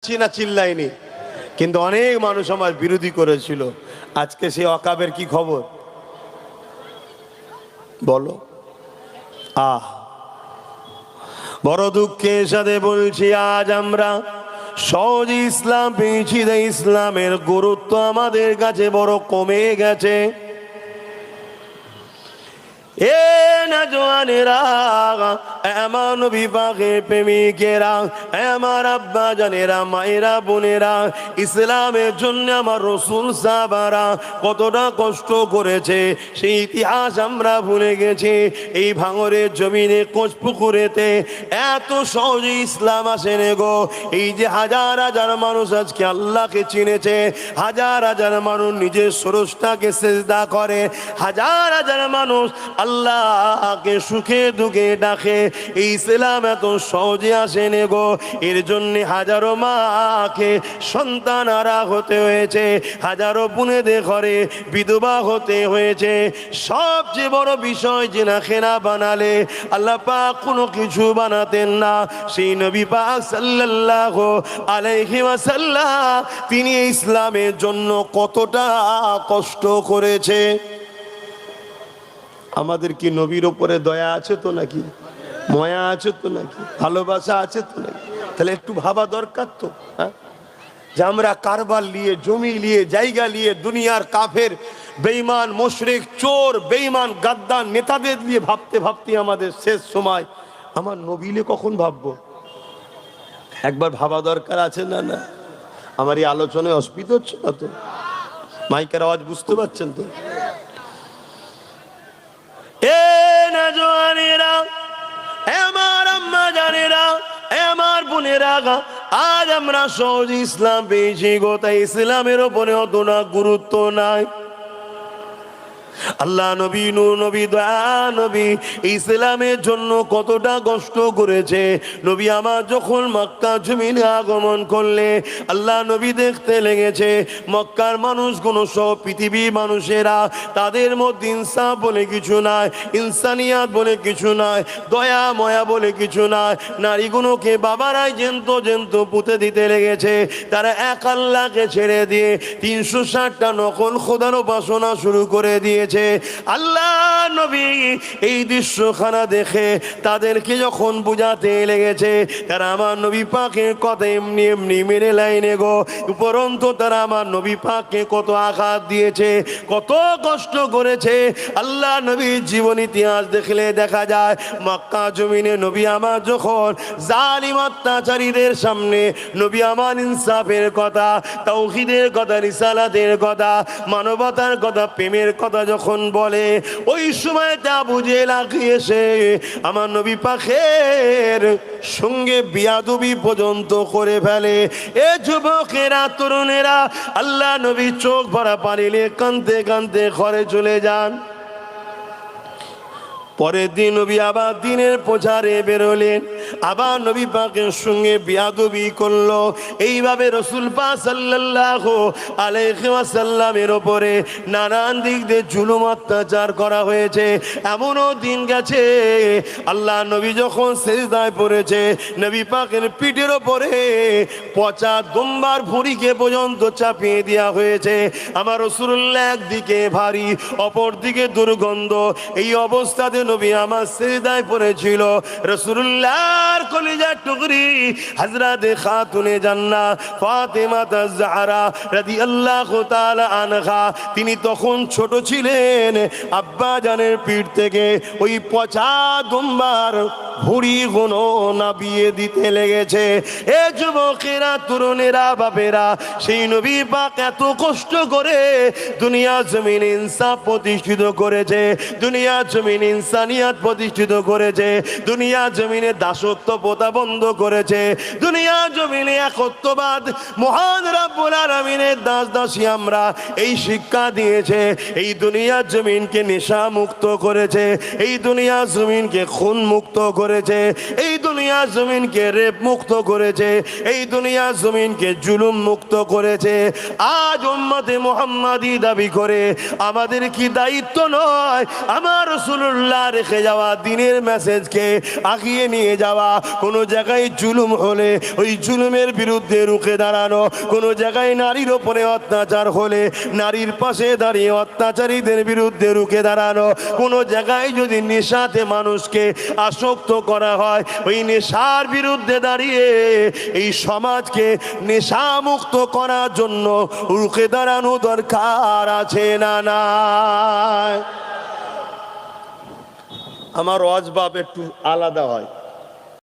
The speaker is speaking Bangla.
চিনা চিল্লাইনি, কিন্তু অনেক মানুষ আমার বিরোধী করেছিল। আজকে সেই অকাবের কি খবর বলো? বড় দুঃখের সাথে বলছি, আজ আমরা সহজে ইসলাম পেয়েছি, ইসলামের গুরুত্ব আমাদের কাছে বড় কমে গেছে। এ নওজওয়ানেরা, আমার নবী পাকের প্রেমিকেরা, আমার আব্বা জানেরা, মায়েরা, বোনেরা, ইসলামের জন্য আমার রসুল সাহাবারা কতটা কষ্ট করেছে সেই ইতিহাস আমরা ভুলে গেছি। এই ভাঙরের জমিনে কোচপুকুরেতে এত সহজে ইসলাম আসেনি গো। এই যে হাজার হাজার মানুষ আজকে আল্লাহকে চিনেছে, হাজার হাজার মানুষ নিজের স্রষ্টাকে সিজদা করে, হাজার হাজার মানুষ আল্লাহকে সুখে দুঃখে ডাকে, এই ইসলাম এত সহজে আসেনি গো। এর জন্য হাজারো মাকে সন্তান হারা হতে হয়েছে, হাজারো বোনেদের ঘরে বিধবা হতে হয়েছে। সবচেয়ে বড় বিষয় যে না খেনা বানালে আল্লাহ পাক কোনো কিছু বানাতেন না, সেই নবী পাক সাল্লাল্লাহু আলাইহি ওয়াসাল্লাম তিনি ইসলামের জন্য কতটা কষ্ট করেছে। আমাদের কি নবীর ওপরে দয়া আছে তো নাকি? ময়া আছে তো নাকি? ভালোবাসা আছে তো নাকি? তাহলে একটু ভাবা দরকার তো, হ্যাঁ, যে আমরা কারবার নিয়ে, জমি নিয়ে, জায়গা নিয়ে, দুনিয়ার কাফের বেঈমান মুশরিক চোর বেঈমান গাদ্দার নেতাদের নিয়ে ভাবতে ভাবতে আমাদের শেষ সময়, আমার নবীলে কখন ভাববো? একবার ভাবা দরকার আছে না? না, আমার এই আলোচনায় অসুবিধা হচ্ছে না তো? মাইকের আওয়াজ বুঝতে পারছেন তো? এ নওজওয়ানেরা, আমার আম্মা জানেরা, আমার বোনেরা, আজ আমরা সহজ ইসলাম পেয়েছি গো, তাই ইসলামের ওপরে অতটা গুরুত্ব নাই। আল্লাহ নবী, নূর নবী, দয়া নবী ইসলামের জন্য কতটা কষ্ট করেছে। নবী আমার যখন মক্কা জমিনে আগমন করলে আল্লাহ নবী দেখতে লেগেছে মক্কার মানুষগুলো সব পৃথিবীর মানুষেরা, তাদের মধ্যে ইনসাফ বলে কিছু নাই, ইনসানিয়াত বলে কিছু নাই, দয়া ময়া বলে কিছু নাই। নারীগুলোকে বাবারাই জেন্ত পুঁতে দিতে লেগেছে। তারা এক আল্লাহকে ছেড়ে দিয়ে 360টা নকল খোদার উপাসনা শুরু করে দিয়েছে। আল্লাহ নবী এই দৃশ্যখানা দেখে তাদেরকে যখন বুঝাতে লেগেছে, তারা আমার নবী পাকের কথা এমনি এমনি মেনে লাইনে গো, উপরন্তু তারা আমার নবী পাককে কত আঘাত দিয়েছে, কত কষ্ট করেছে। আল্লাহ নবীর জীবন ইতিহাস দেখলে দেখা যায় মক্কা জমিনে নবী আমার যখন জালিম অত্যাচারীদের সামনে নবী আমার ইনসাফের কথা, তাওহীদের কথা, রিসালাতের কথা, মানবতার কথা, প্রেমের কথা যখন বলে, ওই সময় তা বুঝে লাগিয়েছে আমার নবী পাকের সঙ্গে বিয়াদবি পর্যন্ত করে ফেলে। এ যুবকেরা, তরুণেরা, আল্লাহ নবী চোখ ভরা পানিলে কাঁদতে কাঁদতে ঘরে চলে যান। পরের দিন নবী আবার দিনের প্রচারে বেরোলেন, আবার নবী পাকের সঙ্গে বিয়াদবি করলো। এইভাবে রাসূল পাক সাল্লাল্লাহু আলাইহি ওয়াসাল্লামের উপরে নানান দিক দিয়ে জুলুম অত্যাচার করা হয়েছে। এমনও দিন গেছে আল্লাহ নবী যখন সিজদায় পড়েছে, নবী পাকের পিঠের উপরে পচা দুম্বার ভুঁড়িকে পর্যন্ত চাপিয়ে দেওয়া হয়েছে। আমার রাসূলুল্লাহ একদিকে ভারী, অপর দিকে দুর্গন্ধ, এই অবস্থাতে নবী আমার সিজদায় পড়েছিল। রাসূলুল্লাহর কলিজার টুকরি হযরত খাতুনে জান্নাত ফাতেমা তাজ-জাহরা রাদিয়াল্লাহু তাআলা আনহা, তিনি তখন ছোট ছিলেন। আব্বা জানের পিঠ থেকে ওই পচা দুম্বার ভুঁড়ি গুলো নাবিয়ে দিতে লেগেছে। এ যুবকেরা, তরুণেরা, বাপেরা, সেই নবী পাক এত কষ্ট করে দুনিয়া জমিনে ইনসাফ প্রতিষ্ঠিত করেছে, দুনিয়া জমিনে ইনসানিয়াত প্রতিষ্ঠিত করেছে, দুনিয়া জমিনে দাসত্ব প্রথা বন্ধ করেছে, দুনিয়া জমিনে একত্ববাদ মহান রব্বুল আলামিনের দাস দাসী আমরা এই শিক্ষা দিয়েছে। এই দুনিয়া জমিনকে নেশা মুক্ত করেছে, এই দুনিয়া জমিনকে খুন মুক্ত করে করেছে, এই দুনিয়ার জমিনকে রেপ মুক্ত করেছে, এই দুনিয়ার জমিনকে জুলুম মুক্ত করেছে। আজ উম্মতে মুহাম্মাদি দাবি করে আমাদের কি দায়িত্ব নয় আমার রাসূলুল্লাহ রেখে যাওয়া দ্বীনের মেসেজকে আগিয়ে নিয়ে যাওয়া? কোনো জায়গায় জুলুম হলে ওই জুলুমের বিরুদ্ধে রুখে দাঁড়ানো, কোনো জায়গায় নারীর ওপরে অত্যাচার হলে নারীর পাশে দাঁড়িয়ে অত্যাচারীদের বিরুদ্ধে রুখে দাঁড়ানো, কোনো জায়গায় যদি নেশাতে মানুষকে আসক্ত করা হয় ওই নেশার বিরুদ্ধে দাঁড়িয়ে এই সমাজকে নেশামুক্ত করার জন্য রুখে দাঁড়ানো দরকার আছে না নাই? আমার ওয়াজ বাপ একটু আলাদা হয়।